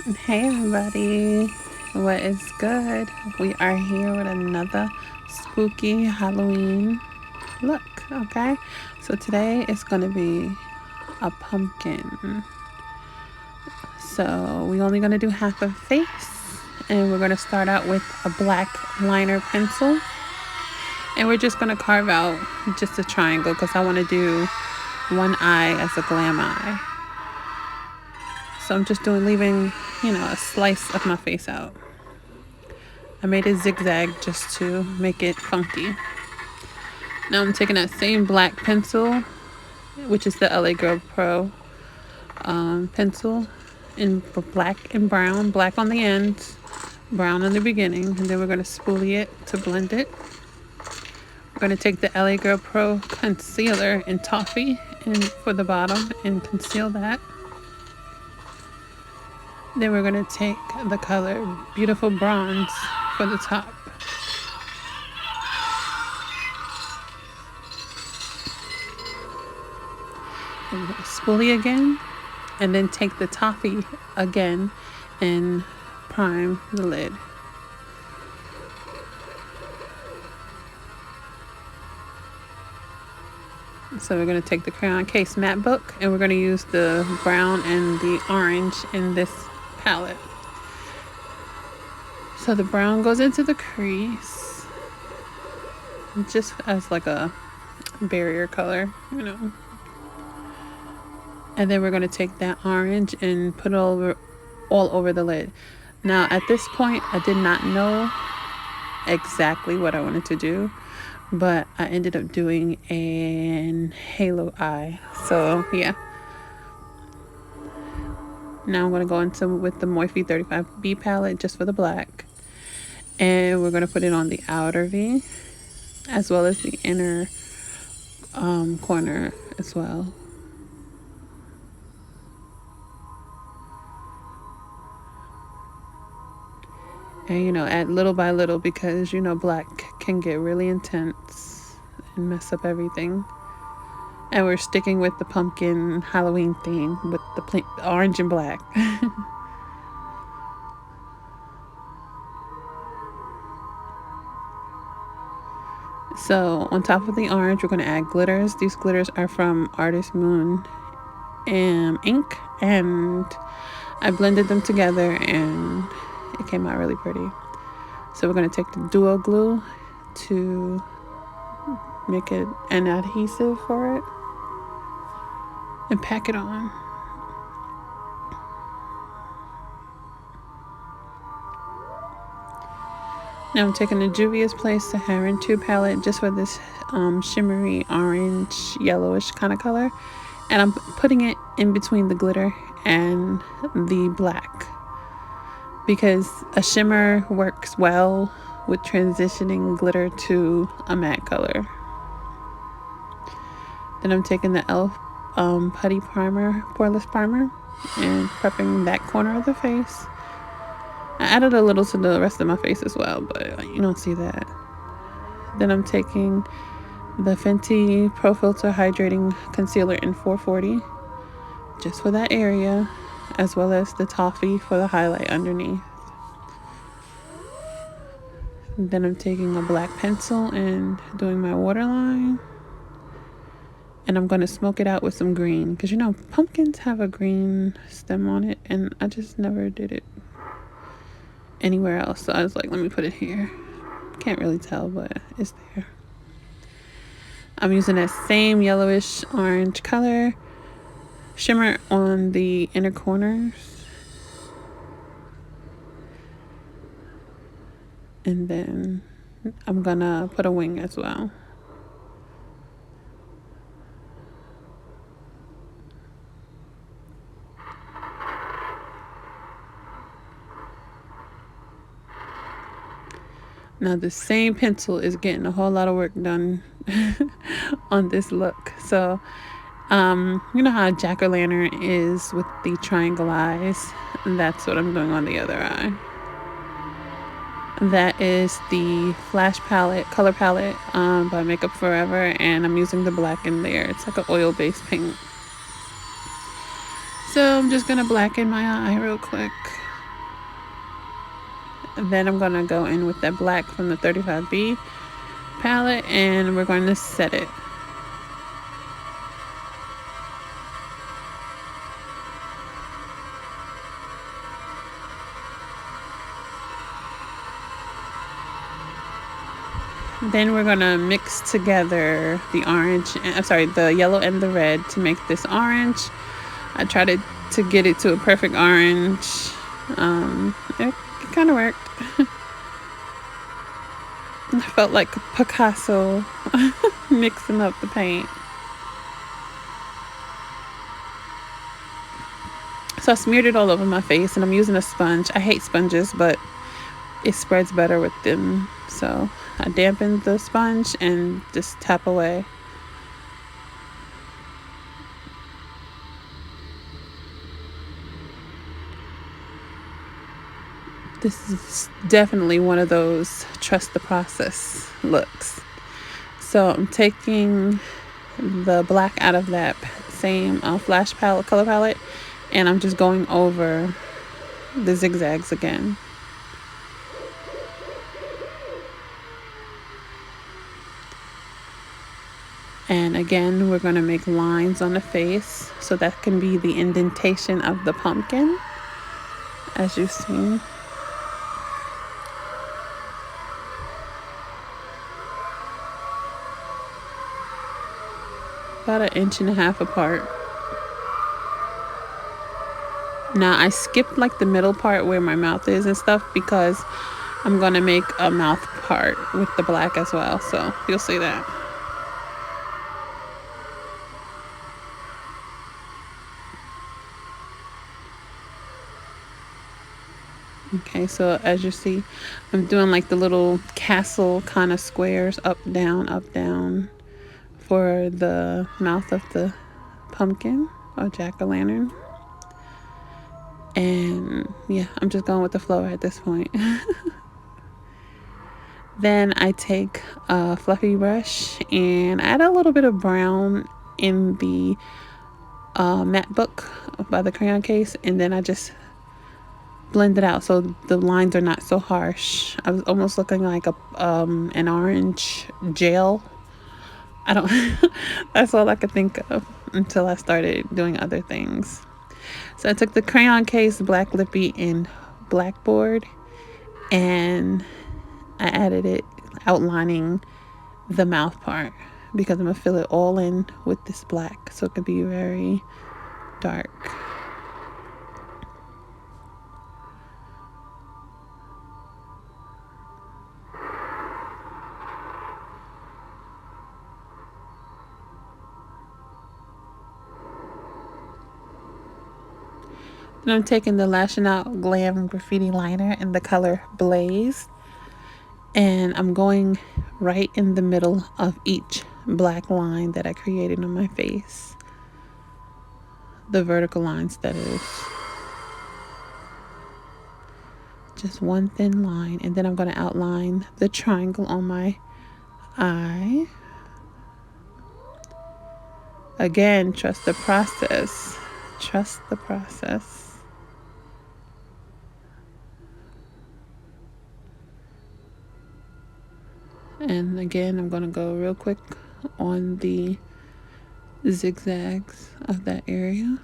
Hey everybody, what is good? We are here with another spooky Halloween look, okay? So today is going to be a pumpkin. So we're only going to do half a face, and we're going to start out with a black liner pencil. And we're just going to carve out just a triangle because I want to do one eye as a glam eye. So I'm just leaving, a slice of my face out. I made it zigzag just to make it funky. Now I'm taking that same black pencil, which is the LA Girl Pro pencil, in black and brown, black on the ends, brown in the beginning, and then we're going to spoolie it to blend it. We're going to take the LA Girl Pro concealer in Toffee and for the bottom and conceal that. Then we're going to take the color Beautiful Bronze for the top. And spoolie again, and then take the Toffee again and prime the lid. So we're going to take the Crayon Case matte book, and we're going to use the brown and the orange in this palette. So the brown goes into the crease just as like a barrier color, and then we're going to take that orange and put it all over the lid. Now at this point I did not know exactly what I wanted to do, but I ended up doing an halo eye. So yeah. Now I'm going to go into with the Morphe 35B palette just for the black. And we're going to put it on the outer V as well as the inner corner as well. And add little by little because black can get really intense and mess up everything. And we're sticking with the pumpkin Halloween theme with the orange and black. So on top of the orange, we're going to add glitters. These glitters are from Artist Moon ink, and I blended them together and it came out really pretty. So we're going to take the duo glue to make it an adhesive for it and pack it on. Now I'm taking the Juvia's Place Saharan 2 palette just for this shimmery orange yellowish kind of color, and I'm putting it in between the glitter and the black because a shimmer works well with transitioning glitter to a matte color. Then I'm taking the e.l.f. Putty primer, Poreless primer, and prepping that corner of the face. I added a little to the rest of my face as well, but you don't see that. Then I'm taking the Fenty Pro Filt'r Hydrating Concealer in 440 just for that area, as well as the Toffee for the highlight underneath. Then I'm taking a black pencil and doing my waterline. And I'm going to smoke it out with some green because pumpkins have a green stem on it, and I just never did it anywhere else. So I was like, let me put it here. Can't really tell, but it's there. I'm using that same yellowish orange color shimmer on the inner corners, and then I'm gonna put a wing as well. Now the same pencil is getting a whole lot of work done on this look. So you know how jack-o'-lantern is with the triangle eyes? That's what I'm doing on the other eye. That is the Flash palette, color palette by Makeup Forever, and I'm using the black in there. It's like an oil-based paint. So I'm just gonna blacken my eye real quick. Then I'm gonna go in with that black from the 35B palette, and we're going to set it. Then we're gonna mix together the orange, I'm sorry, the yellow and the red to make this orange. I tried to get it to a perfect orange. It kind of worked. I felt like Picasso mixing up the paint. So I smeared it all over my face, and I'm using a sponge. I hate sponges, but it spreads better with them. So I dampened the sponge and just tap away. This is definitely one of those trust the process looks. So I'm taking the black out of that same flash palette, color palette, and I'm just going over the zigzags again. And again, we're going to make lines on the face, so that can be the indentation of the pumpkin, as you've seen. About 1.5 inches apart. Now I skipped like the middle part where my mouth is and stuff, because I'm gonna make a mouth part with the black as well, so you'll see that. Okay, so as you see, I'm doing like the little castle kind of squares, up down for the mouth of the pumpkin or jack-o'-lantern. And yeah, I'm just going with the flow at this point. Then I take a fluffy brush and add a little bit of brown in the matte book by the Crayon case, and then I just blend it out so the lines are not so harsh. I was almost looking like an orange gel. I don't that's all I could think of until I started doing other things. So I took the Crayon case, black Lippie, and BlackBoard, and I added it, outlining the mouth part, because I'm gonna fill it all in with this black so it could be very dark. Then I'm taking the LashingOutGlam Graffiti liner in the color Blaze, and I'm going right in the middle of each black line that I created on my face. The vertical lines, that is. Just one thin line, and then I'm going to outline the triangle on my eye. Again, trust the process. Trust the process. And again, I'm going to go real quick on the zigzags of that area,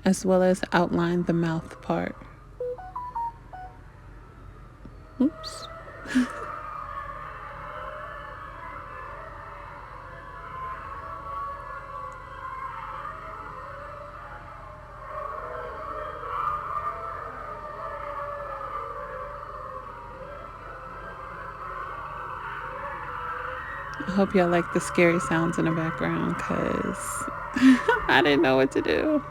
as well as outline the mouth part. Oops. I hope y'all like the scary sounds in the background, because I didn't know what to do.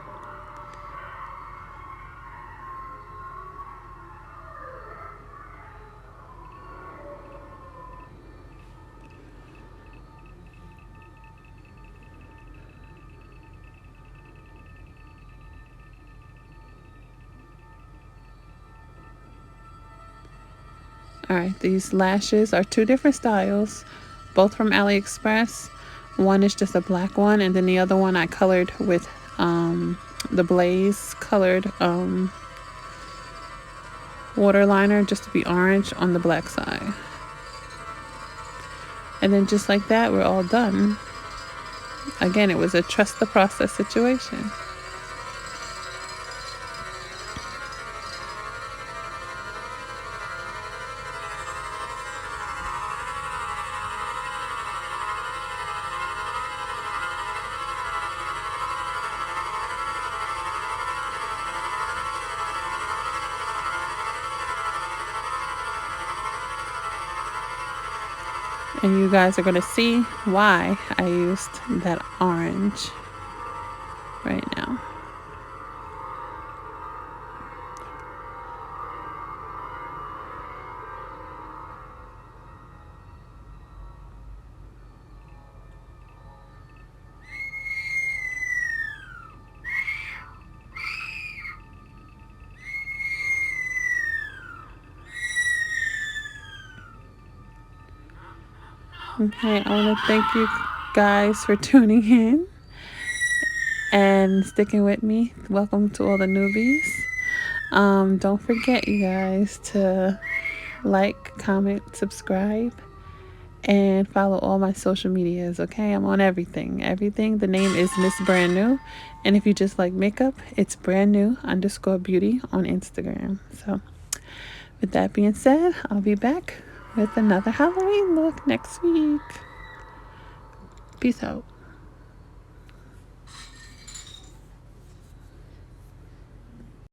Alright, these lashes are 2 different styles, both from Aliexpress. One is just a black one, and then the other one I colored with the Blaze colored waterliner just to be orange on the black side. And then just like that, we're all done. Again, it was a trust the process situation. And you guys are going to see why I used that orange right now. Okay, I want to thank you guys for tuning in and sticking with me. Welcome to all the newbies. Don't forget, you guys, to like, comment, subscribe, and follow all my social medias. Okay, I'm on everything. The name is Miss Brand New, and if you just like makeup, it's brand new _beauty on Instagram. So with that being said, I'll be back with another Halloween look next week. Peace out.